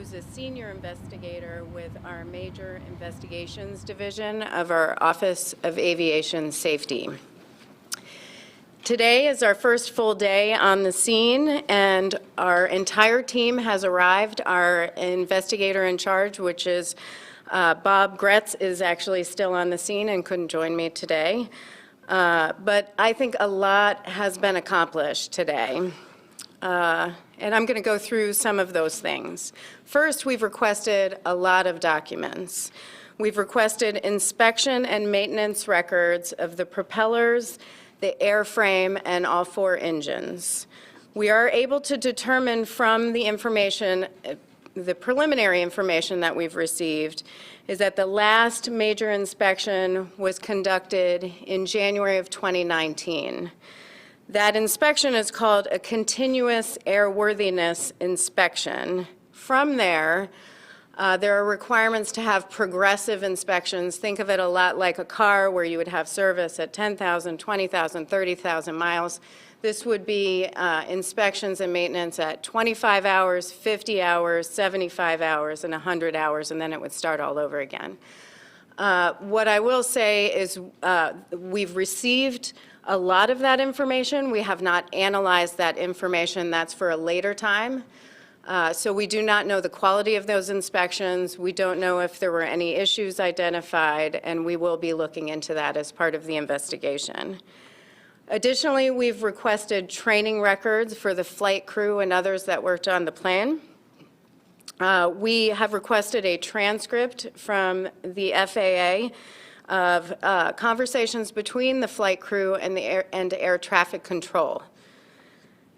who's a senior investigator with our Major Investigations Division of our Office of Aviation Safety. Today is our first full day on the scene, and our entire team has arrived. Our investigator in charge, which is Bob Gretz, is actually still on the scene and couldn't join me today. But I think a lot has been accomplished today. And I'm going to go through some of those things. First, we've requested a lot of documents. We've requested inspection and maintenance records of the propellers, the airframe, and all 4 engines. We are able to determine from the information, the preliminary information that we've received, is that the last major inspection was conducted in January of 2019. That inspection is called a continuous airworthiness inspection. From there are requirements to have progressive inspections. Think of it a lot like a car where you would have service at 10,000, 20,000, 30,000 miles. This would be inspections and maintenance at 25 hours, 50 hours, 75 hours, and 100 hours, and then it would start all over again. What I will say is we've received a lot of that information. We have not analyzed that information. That's for a later time. So we do not know the quality of those inspections. We don't know if there were any issues identified, and we will be looking into that as part of the investigation. Additionally, we've requested training records for the flight crew and others that worked on the plane. We have requested a transcript from the FAA of conversations between the flight crew and air traffic control.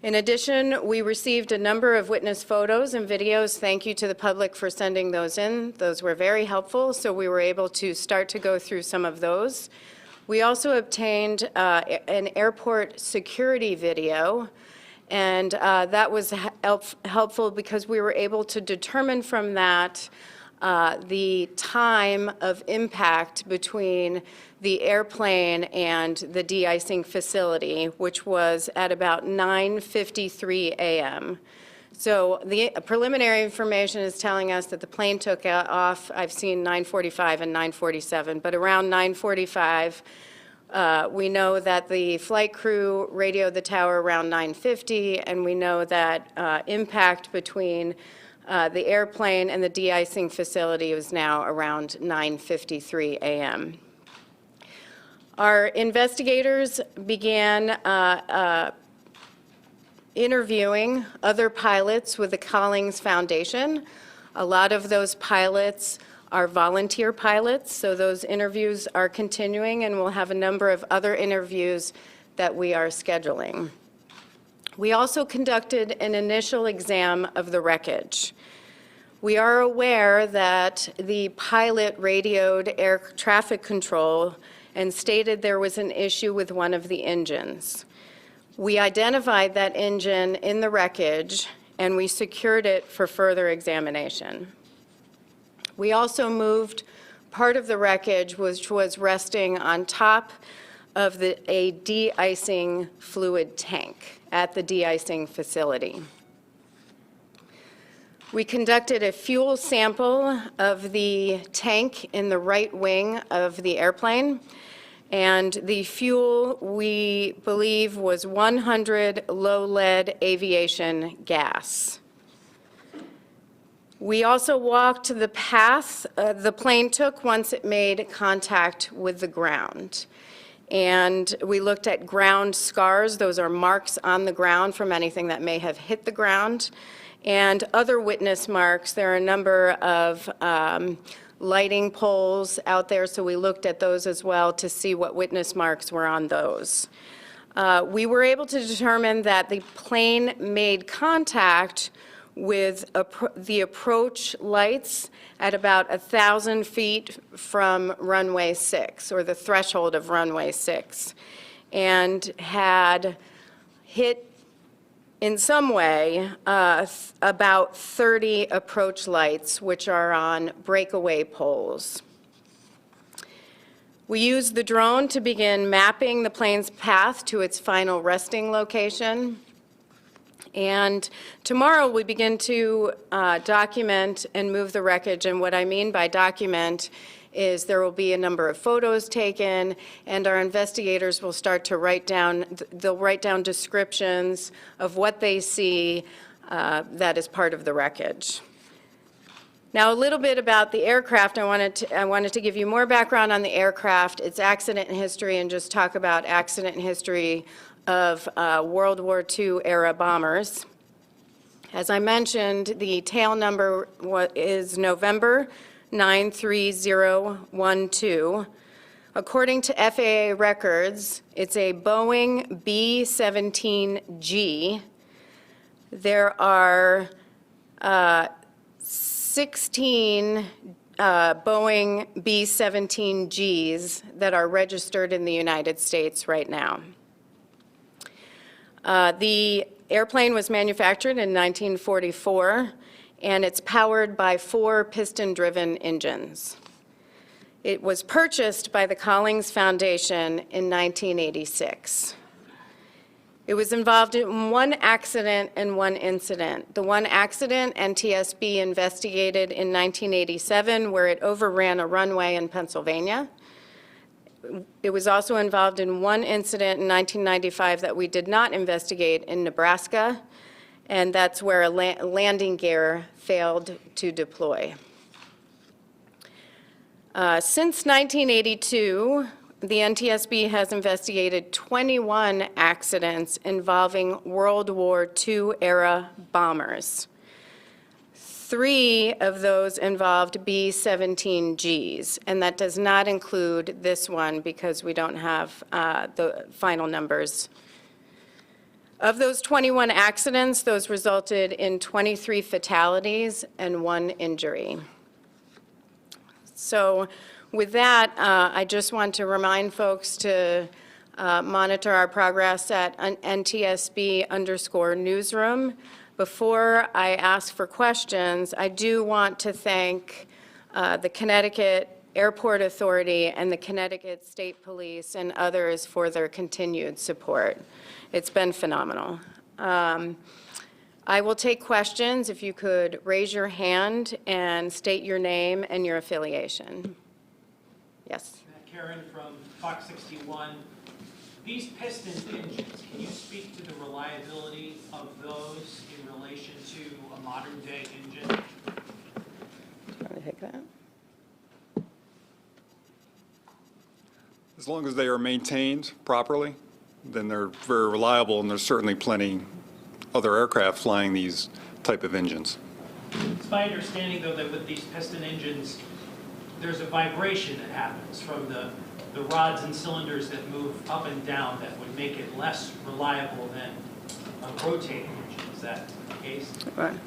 In addition, we received a number of witness photos and videos. Thank you to the public for sending those in. Those were very helpful, so we were able to start to go through some of those. We also obtained an airport security video, and that was helpful because we were able to determine from that the time of impact between the airplane and the de-icing facility, which was at about 9:53 a.m. So the preliminary information is telling us that the plane took off, I've seen 9:45 and 9:47, but around 9:45, we know that the flight crew radioed the tower around 9:50, and we know that impact between the airplane and the de-icing facility is now around 9:53 a.m. Our investigators began interviewing other pilots with the Collings Foundation. A lot of those pilots are volunteer pilots, so those interviews are continuing, and we'll have a number of other interviews that we are scheduling. We also conducted an initial exam of the wreckage. We are aware that the pilot radioed air traffic control and stated there was an issue with one of the engines. We identified that engine in the wreckage, and we secured it for further examination. We also moved part of the wreckage, which was resting on top of a de-icing fluid tank at the de-icing facility. We conducted a fuel sample of the tank in the right wing of the airplane, and the fuel, we believe, was 100 low-lead aviation gas. We also walked the path the plane took once it made contact with the ground. And we looked at ground scars. Those are marks on the ground from anything that may have hit the ground. And other witness marks. There are a number of lighting poles out there, so we looked at those as well to see what witness marks were on those. We were able to determine that the plane made contact with the approach lights at about 1,000 feet from runway 6, or the threshold of runway 6, and had hit in some way about 30 approach lights, which are on breakaway poles. We used the drone to begin mapping the plane's path to its final resting location. And tomorrow we begin to document and move the wreckage. And what I mean by document is there will be a number of photos taken, and our investigators will start to write down, they'll write down descriptions of what they see that is part of the wreckage. Now, a little bit about the aircraft. I wanted to give you more background on the aircraft, its accident history, and just talk about accident history of World War II era bombers. As I mentioned, the tail number is November 93012. According to FAA records, it's a Boeing B-17G. There are 16 Boeing B-17Gs that are registered in the United States right now. The airplane was manufactured in 1944, and it's powered by 4 piston-driven engines. It was purchased by the Collings Foundation in 1986. It was involved in 1 accident and 1 incident. The 1 accident, NTSB investigated in 1987, where it overran a runway in Pennsylvania. It was also involved in 1 incident in 1995 that we did not investigate in Nebraska, and that's where a landing gear failed to deploy. Since 1982, the NTSB has investigated 21 accidents involving World War II era bombers. 3 of those involved B-17Gs, and that does not include this one because we don't have the final numbers. Of those 21 accidents, those resulted in 23 fatalities and 1 injury. So with that, I just want to remind folks to monitor our progress at NTSB_newsroom. Before I ask for questions, I do want to thank the Connecticut Airport Authority and the Connecticut State Police and others for their continued support. It's been phenomenal. I will take questions if you could raise your hand and state your name and your affiliation. Yes. Matt Karen from Fox 61. These piston engines, can you speak to the reliability of those in relation to a modern day engine? Do you want to take that? As long as they are maintained properly, then they're very reliable, and there's certainly plenty other aircraft flying these type of engines. It's my understanding, though, that with these piston engines, there's a vibration that happens from the rods and cylinders that move up and down that would make it less reliable than a rotating engine. Is that the case? Right.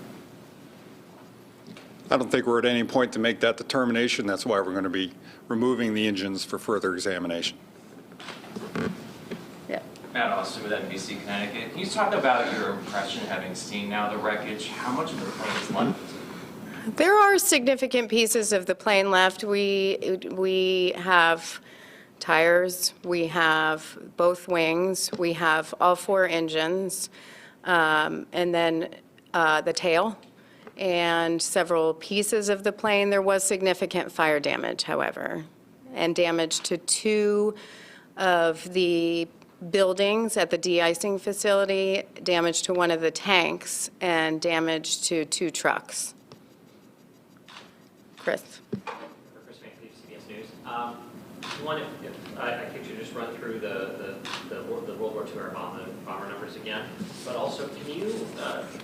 I don't think we're at any point to make that determination. That's why we're going to be removing the engines for further examination. Yeah. Matt Austin with NBC Connecticut. Can you talk about your impression, having seen now the wreckage? How much of the plane is left? There are significant pieces of the plane left. We have tires, we have both wings, we have all 4 engines, and then the tail, and several pieces of the plane. There was significant fire damage, however, and damage to 2 of the buildings at the de-icing facility, damage to 1 of the tanks, and damage to 2 trucks. Chris. Chris Van CBS News. One, if I could you just run through the World War II era bomber numbers again, but also can you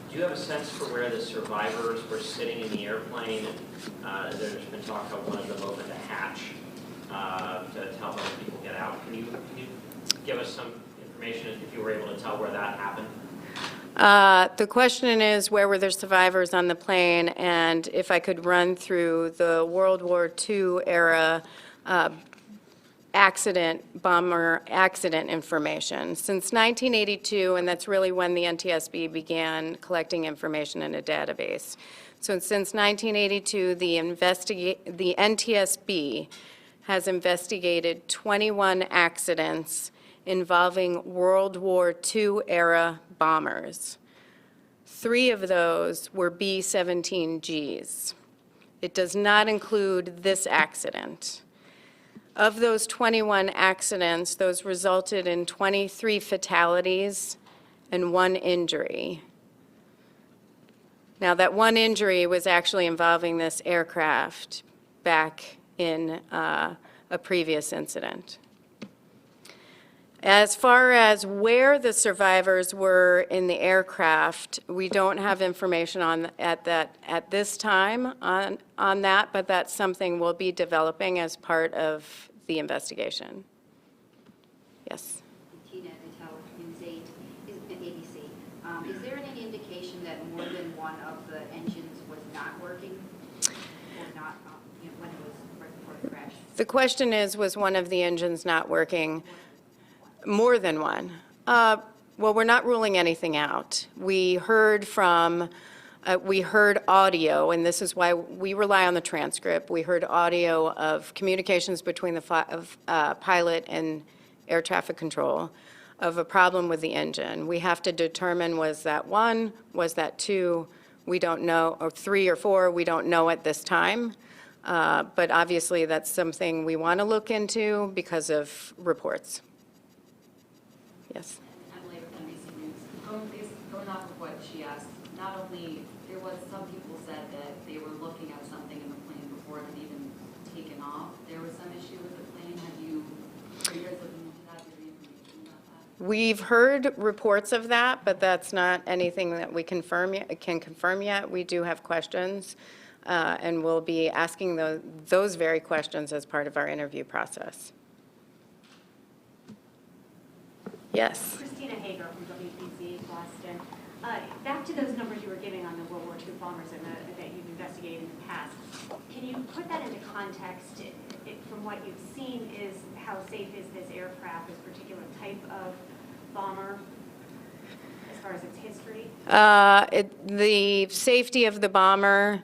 do you have a sense for where the survivors were sitting in the airplane? There's been talk how one of them opened a hatch to help other people get out. Can you give us some information if you were able to tell where that happened? The question is, where were there survivors on the plane, and if I could run through the World War II era bomber accident information. Since 1982, and that's really when the NTSB began collecting information in a database. So since 1982, the NTSB has investigated 21 accidents involving World War II era bombers. 3 of those were B-17Gs. It does not include this accident. Of those 21 accidents, those resulted in 23 fatalities and 1 injury. Now, that 1 injury was actually involving this aircraft back in a previous incident. As far as where the survivors were in the aircraft, we don't have information at this time on that, but that's something we'll be developing as part of the investigation. Yes. Tina Patel, News 8, ABC. Is there any indication that more than one of the engines was not working or not, when it was right before the crash? The question is, was one of the engines not working? More than one. Well, we're not ruling anything out. We heard audio, and this is why we rely on the transcript. We heard audio of communications between the pilot and air traffic control of a problem with the engine. We have to determine, was that 1, was that 2, we don't know, or 3 or 4, we don't know at this time. But obviously, that's something we want to look into because of reports. Yes. Emily with NBC News. Going off of what she asked, not only there was some people said that they were looking at something in the plane before it had even taken off. There was some issue with the plane. Are you guys looking into that? Do you have information about that? We've heard reports of that, but that's not anything that we can confirm yet. We do have questions, and we'll be asking those very questions as part of our interview process. Yes. Christina Hager from WPC Boston. Back to those numbers you were giving on the World War II bombers that you've investigated in the past. Can you put that into context? From what you've seen, is how safe is this aircraft, this particular type of bomber, as far as its history? The safety of the bomber,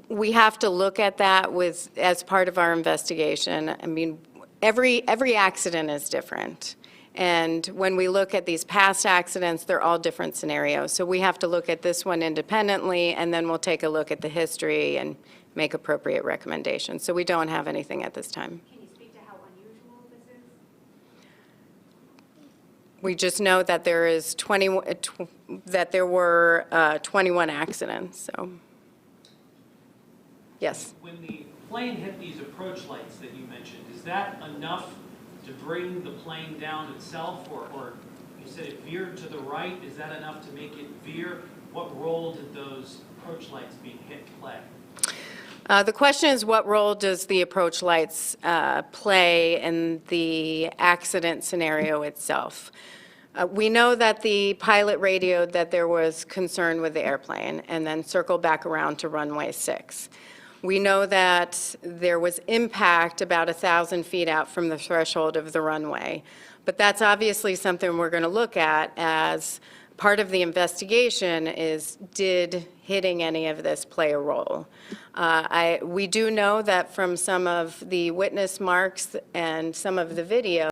we have to look at that as part of our investigation. I mean, every accident is different. And when we look at these past accidents, they're all different scenarios. So we have to look at this one independently, and then we'll take a look at the history and make appropriate recommendations. So we don't have anything at this time. Can you speak to how unusual this is? We just know that there were 21 accidents, so. Yes. When the plane hit these approach lights that you mentioned, is that enough to bring the plane down itself, or you said it veered to the right? Is that enough to make it veer? What role did those approach lights being hit play? The question is, what role does the approach lights play in the accident scenario itself? We know that the pilot radioed that there was concern with the airplane and then circled back around to runway 6. We know that there was impact about 1,000 feet out from the threshold of the runway. But that's obviously something we're going to look at as part of the investigation is, did hitting any of this play a role? We do know that from some of the witness marks and some of the video,